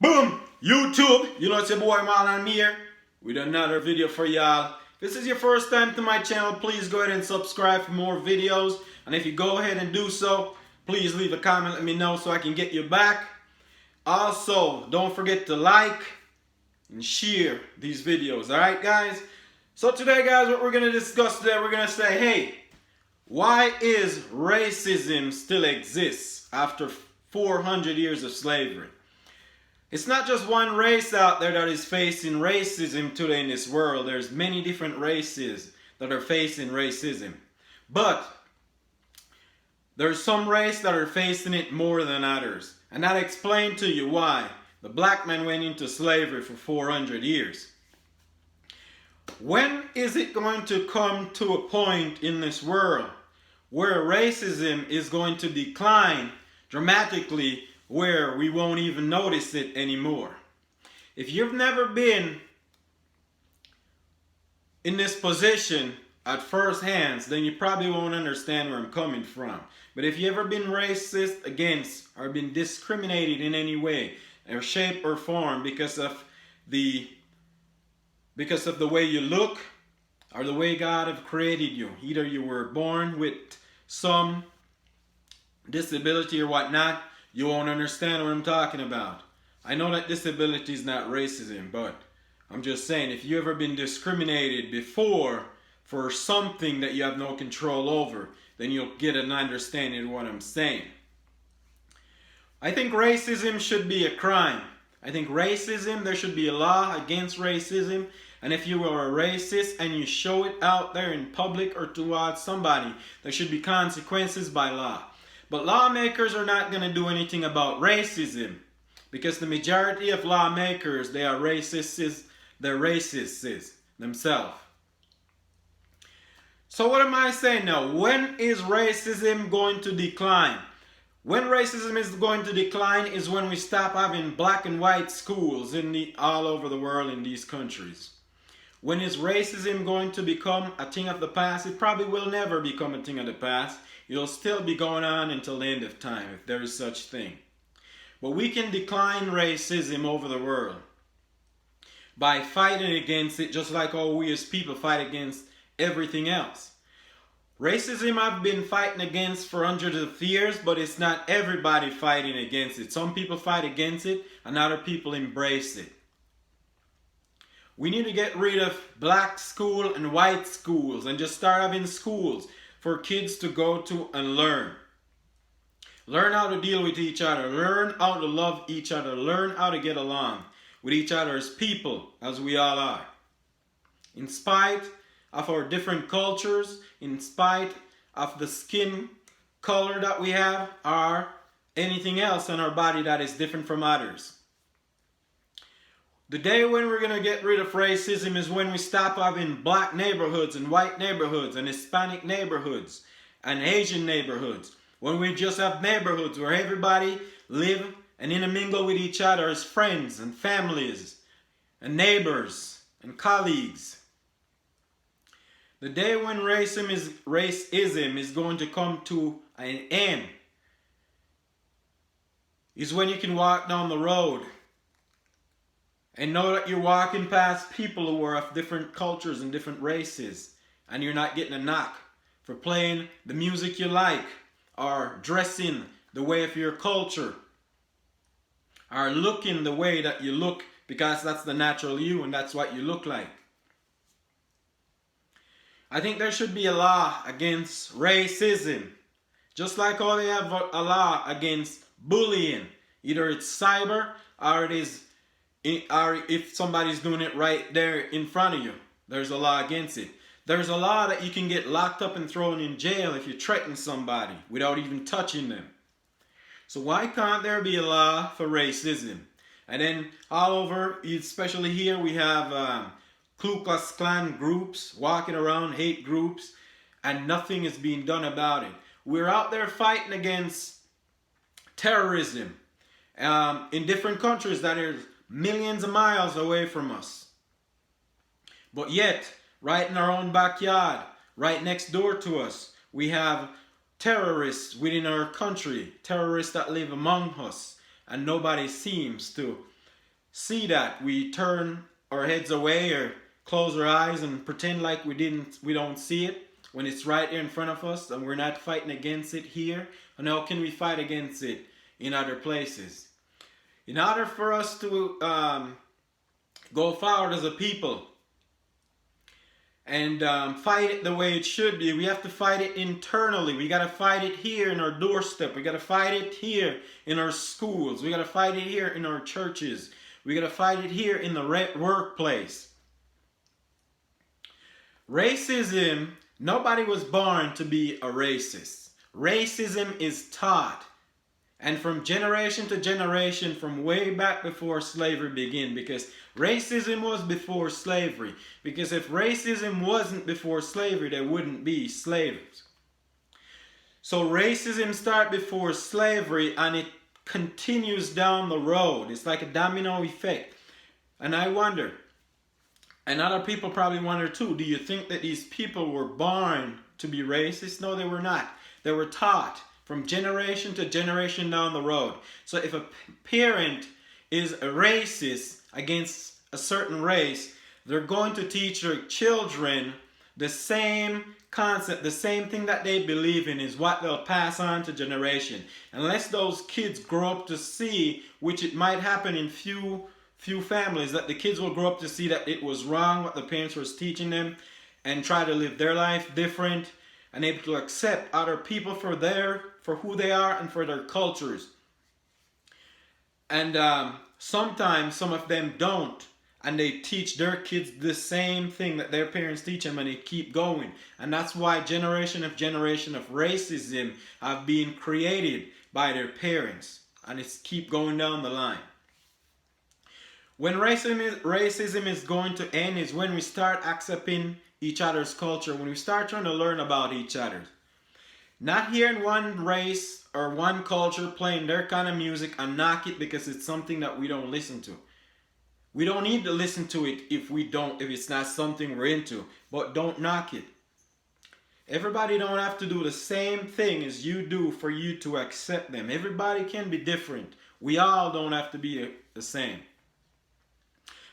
Boom! YouTube! You know it's your boy MARLON here with another video for y'all. If this is your first time to my channel, please go ahead and subscribe for more videos. And if you go ahead and do so, please leave a comment, let me know so I can get you back. Also, don't forget to like and share these videos, alright guys? So today guys, what we're going to discuss today, we're going to say, hey, why is racism still exists after 400 years of slavery? It's not just one race out there that is facing racism today in this world. There's many different races that are facing racism. But there's some race that are facing it more than others. And I'll explain to you why the black man went into slavery for 400 years. When is it going to come to a point in this world where racism is going to decline dramatically, where we won't even notice it anymore? If you've never been in this position at first hands, then you probably won't understand where I'm coming from. But if you've ever been racist against or been discriminated in any way or shape or form because of the way you look or the way God have created you, either you were born with some disability or whatnot, you won't understand what I'm talking about. I know that disability is not racism, but I'm just saying, if you ever been discriminated before for something that you have no control over, then you'll get an understanding of what I'm saying. I think racism should be a crime. I think racism, there should be a law against racism. And if you are a racist and you show it out there in public or towards somebody, there should be consequences by law. But lawmakers are not going to do anything about racism, because the majority of lawmakers, they are racists. They're racists themselves. So what am I saying now? When is racism going to decline? When racism is going to decline is when we stop having black and white schools all over the world in these countries. When is racism going to become a thing of the past? It probably will never become a thing of the past. It'll still be going on until the end of time, if there is such thing. But we can decline racism over the world by fighting against it, just like how we as people fight against everything else. Racism I've been fighting against for hundreds of years, but it's not everybody fighting against it. Some people fight against it and other people embrace it. We need to get rid of black school and white schools and just start having schools for kids to go to and learn. Learn how to deal with each other. Learn how to love each other. Learn how to get along with each other as people, as we all are. In spite of our different cultures, in spite of the skin color that we have, or anything else on our body that is different from others. The day when we're going to get rid of racism is when we stop having black neighborhoods and white neighborhoods and Hispanic neighborhoods and Asian neighborhoods. When we just have neighborhoods where everybody live and intermingle with each other as friends and families and neighbors and colleagues. The day when racism is going to come to an end is when you can walk down the road and know that you're walking past people who are of different cultures and different races, and you're not getting a knock for playing the music you like, or dressing the way of your culture, or looking the way that you look, because that's the natural you and that's what you look like. I think there should be a law against racism, just like how they have a law against bullying. Either it's cyber or it is, or if somebody's doing it right there in front of you, there's a law against it. There's a law that you can get locked up and thrown in jail if you threaten somebody without even touching them. So why can't there be a law for racism? And then all over, especially here, we have Ku Klux Klan groups walking around, hate groups, and nothing is being done about it. We're out there fighting against terrorism in different countries that are millions of miles away from us. But yet, right in our own backyard, right next door to us, we have terrorists within our country, terrorists that live among us, and nobody seems to see that, we turn our heads away or close our eyes and pretend like we don't see it when it's right here in front of us and we're not fighting against it here. And how can we fight against it in other places? In order for us to go forward as a people and fight it the way it should be, we have to fight it internally. We got to fight it here in our doorstep. We got to fight it here in our schools. We got to fight it here in our churches. We got to fight it here in the workplace. Racism, nobody was born to be a racist. Racism is taught. And from generation to generation, from way back before slavery began, because racism was before slavery. Because if racism wasn't before slavery, there wouldn't be slaves. So racism started before slavery and it continues down the road. It's like a domino effect. And I wonder, and other people probably wonder too, do you think that these people were born to be racist? No, they were not. They were taught from generation to generation down the road. So if a parent is a racist against a certain race, they're going to teach their children the same concept, the same thing that they believe in is what they'll pass on to generation. Unless those kids grow up to see, which it might happen in few families, that the kids will grow up to see that it was wrong what the parents was teaching them and try to live their life different and able to accept other people for who they are and for their cultures. And sometimes some of them don't, and they teach their kids the same thing that their parents teach them, and they keep going. And that's why generation of racism have been created by their parents, and it's keep going down the line. When racism is going to end is when we start accepting each other's culture, when we start trying to learn about each other. Not hearing one race or one culture playing their kind of music and knock it because it's something that we don't listen to. We don't need to listen to it if it's not something we're into, but don't knock it. Everybody don't have to do the same thing as you do for you to accept them. Everybody can be different. We all don't have to be the same.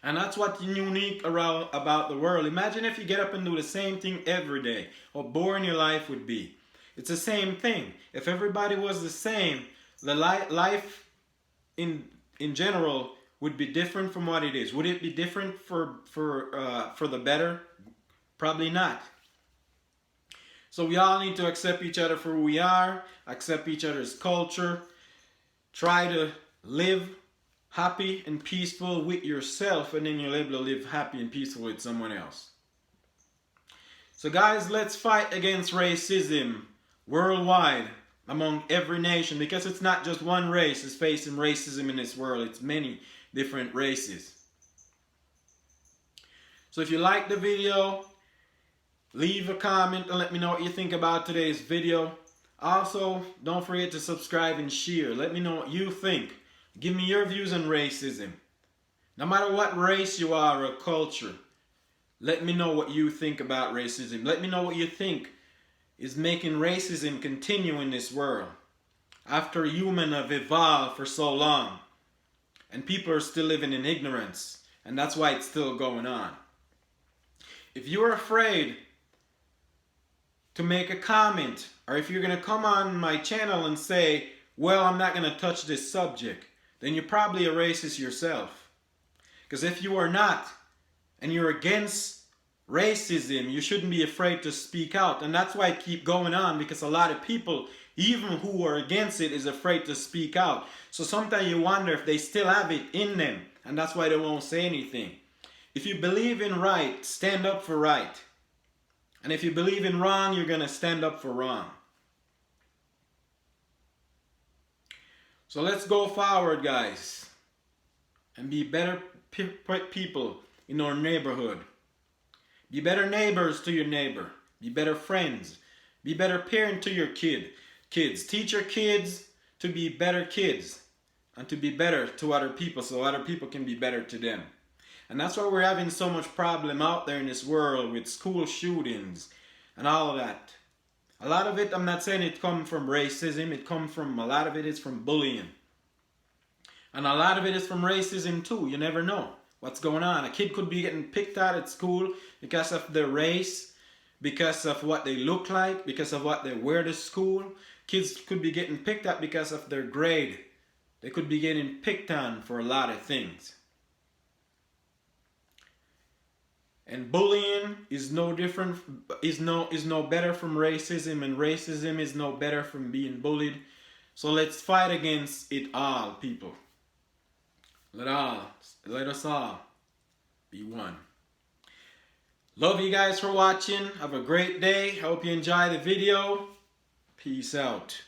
And that's what's unique about the world. Imagine if you get up and do the same thing every day. How boring your life would be. It's the same thing. If everybody was the same, the life in general would be different from what it is. Would it be different for the better? Probably not. So we all need to accept each other for who we are, accept each other's culture, try to live happy and peaceful with yourself, and then you'll be able to live happy and peaceful with someone else. So guys, let's fight against racism worldwide among every nation, because it's not just one race is facing racism in this world. It's many different races. So if you like the video, leave a comment and let me know what you think about today's video. Also, don't forget to subscribe and share. Let me know what you think. Give me your views on racism. No matter what race you are or culture, let me know what you think about racism. Let me know what you think is making racism continue in this world after humans have evolved for so long and people are still living in ignorance, and that's why it's still going on. If you're afraid to make a comment, or if you're going to come on my channel and say, well, I'm not going to touch this subject, then you're probably a racist yourself. Because if you are not, and you're against racism, you shouldn't be afraid to speak out. And that's why it keeps going on, because a lot of people, even who are against it, is afraid to speak out. So sometimes you wonder if they still have it in them, and that's why they won't say anything. If you believe in right, stand up for right. And if you believe in wrong, you're going to stand up for wrong. So let's go forward, guys, and be better people in our neighborhood. Be better neighbors to your neighbor. Be better friends. Be better parent to your kids. Teach your kids to be better kids and to be better to other people so other people can be better to them. And that's why we're having so much problem out there in this world with school shootings and all of that. A lot of it, I'm not saying it comes from racism. A lot of it is from bullying. And a lot of it is from racism too. You never know what's going on. A kid could be getting picked at school because of their race, because of what they look like, because of what they wear to school. Kids could be getting picked at because of their grade. They could be getting picked on for a lot of things. And bullying is no different, is no better from racism, and racism is no better from being bullied. So let's fight against it all, people. Let us all be one. Love you guys for watching. Have a great day. Hope you enjoy the video. Peace out.